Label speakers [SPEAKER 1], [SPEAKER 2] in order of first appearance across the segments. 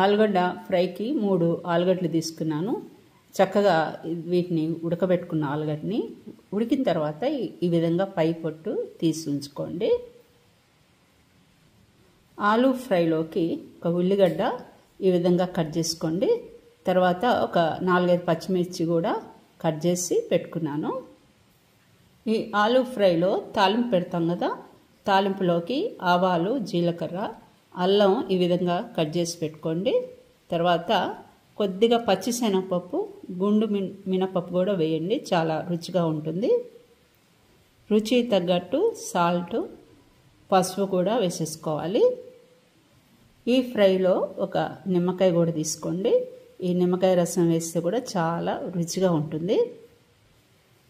[SPEAKER 1] ఆలుగడ్డ ఫ్రైకి 3 ఆలుగడ్డలు తీసుకున్నాను. చక్కగా వీటిని ఉడకబెట్టుకున్న ఆలుగడ్డని ఉడికిన తర్వాత ఈ విధంగా పై పొట్టు తీసి ఉంచుకోండి. ఆలు ఫ్రైలోకి ఒక ఉల్లిగడ్డ ఈ విధంగా కట్ చేసుకోండి. తర్వాత ఒక 4-5 పచ్చిమిర్చి కూడా కట్ చేసి పెట్టుకున్నాను. ఈ ఆలు ఫ్రైలో తాలింపు పెడతాం కదా, తాలింపులోకి ఆవాలు, జీలకర్ర, అల్లం ఈ విధంగా కట్ చేసి పెట్టుకోండి. తర్వాత కొద్దిగా పచ్చిశనగపప్పు, గుండు మినపప్పు కూడా వేయండి, చాలా రుచిగా ఉంటుంది. రుచి తగ్గట్టు సాల్ట్, పసుపు కూడా వేసేసుకోవాలి. ఈ ఫ్రైలో ఒక నిమ్మకాయ కూడా తీసుకోండి. ఈ నిమ్మకాయ రసం వేస్తే కూడా చాలా రుచిగా ఉంటుంది.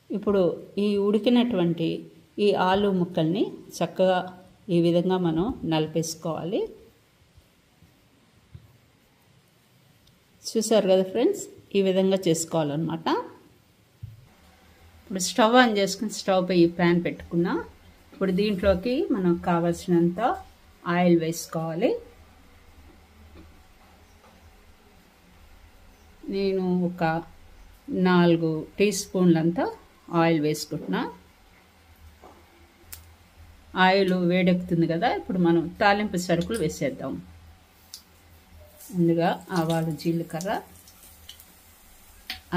[SPEAKER 1] ఇప్పుడు ఈ ఉడికినటువంటి ఈ ఆలు ముక్కల్ని చక్కగా ఈ విధంగా మనం నలిపేసుకోవాలి. చూసారు కదా ఫ్రెండ్స్, ఈ విధంగా చేసుకోవాలన్నమాట. ఇప్పుడు స్టవ్ ఆన్ చేసుకుని స్టవ్ పై ఈ ప్యాన్ పెట్టుకున్నా. ఇప్పుడు దీంట్లోకి మనం కావాల్సినంత ఆయిల్ వేసుకోవాలి. నేను ఒక 4 టీ స్పూన్లంతా ఆయిల్ వేసుకుంటున్నా. ఆయిల్ వేడెక్కుతుంది కదా, ఇప్పుడు మనం తాలింపు సరుకులు వేసేద్దాం. ముందుగా ఆవాలు, జీలకర్ర,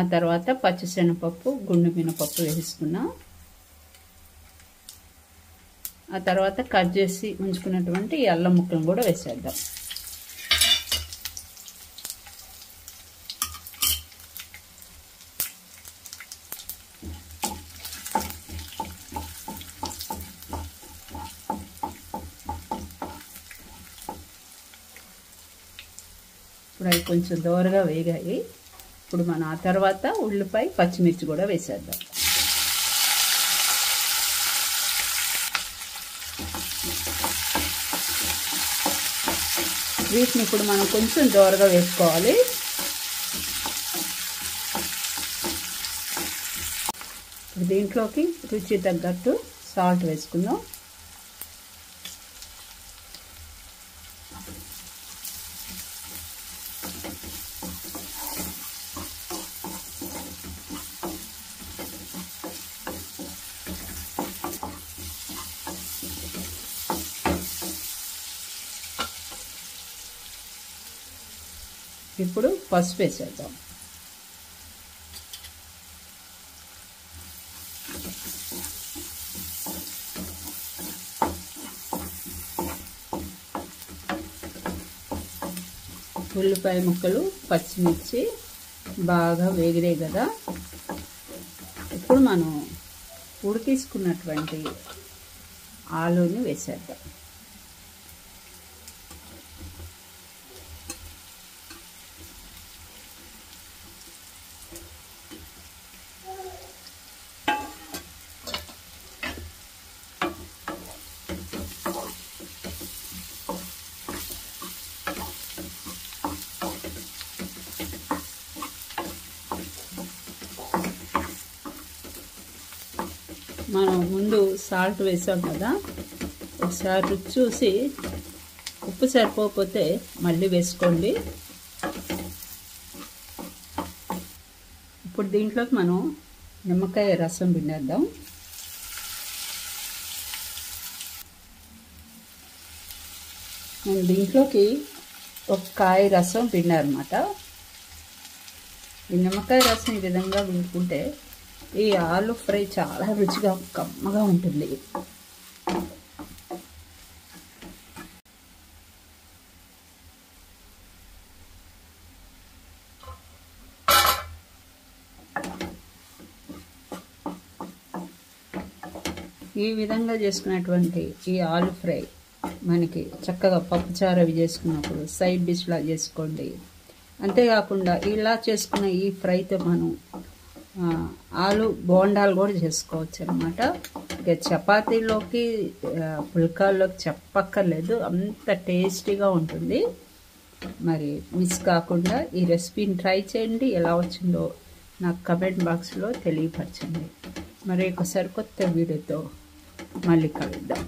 [SPEAKER 1] ఆ తర్వాత పచ్చిశనగపప్పు, గుండు మినపప్పు వేసుకున్నాం. ఆ తర్వాత కట్ చేసి ఉంచుకున్నటువంటి అల్లం ముక్కలను కూడా వేసేద్దాం. ఇప్పుడు అవి కొంచెం దోరగా వేగాయి. ఇప్పుడు మనం ఆ తర్వాత ఉల్లిపాయ, పచ్చిమిర్చి కూడా వేసేద్దాం. వీటిని ఇప్పుడు మనం కొంచెం దోరగా వేసుకోవాలి. ఇప్పుడు దీంట్లోకి రుచి తగ్గట్టు సాల్ట్ వేసుకుందాం. ఇప్పుడు పసుపు వేసేద్దాం. ఉల్లిపాయ ముక్కలు, పచ్చిమిర్చి బాగా వేగిరే కదా, ఇప్పుడు మనం ఉడికించుకున్నటువంటి ఆలుని వేసేద్దాం. మనం ముందు సాల్ట్ వేసాం కదా, ఒకసారి రుచి చూసి ఉప్పు సరిపోకపోతే మళ్ళీ వేసుకోండి. ఇప్పుడు దీంట్లోకి మనం నిమ్మకాయ రసం పిండేద్దాం. నేను దీంట్లోకి ఒక కాయ రసం పిండారన్నమాట. ఈ నిమ్మకాయ రసం ఈ విధంగా పిండుకుంటే ఈ ఆలు ఫ్రై చాలా రుచిగా, కమ్మగా ఉంటుంది. ఈ విధంగా చేసుకున్నటువంటి ఈ ఆలు ఫ్రై మనకి చక్కగా పప్పుచారు అవి చేసుకున్నప్పుడు సైడ్ డిష్లా చేసుకోండి. అంతేకాకుండా ఇలా చేసుకున్న ఈ ఫ్రైతో మనం ఆలు బోండాలు కూడా చేసుకోవచ్చు అన్నమాట. ఇక చపాతీలోకి, పుల్కాల్లోకి చెప్పక్కర్లేదు, అంత టేస్టీగా ఉంటుంది. మరి మిస్ కాకుండా ఈ రెసిపీని ట్రై చేయండి. ఎలా వచ్చిందో నాకు కమెంట్ బాక్స్లో తెలియపరచండి. మరి ఒకసారి కొత్త వీడియోతో మళ్ళీ కలుద్దాం.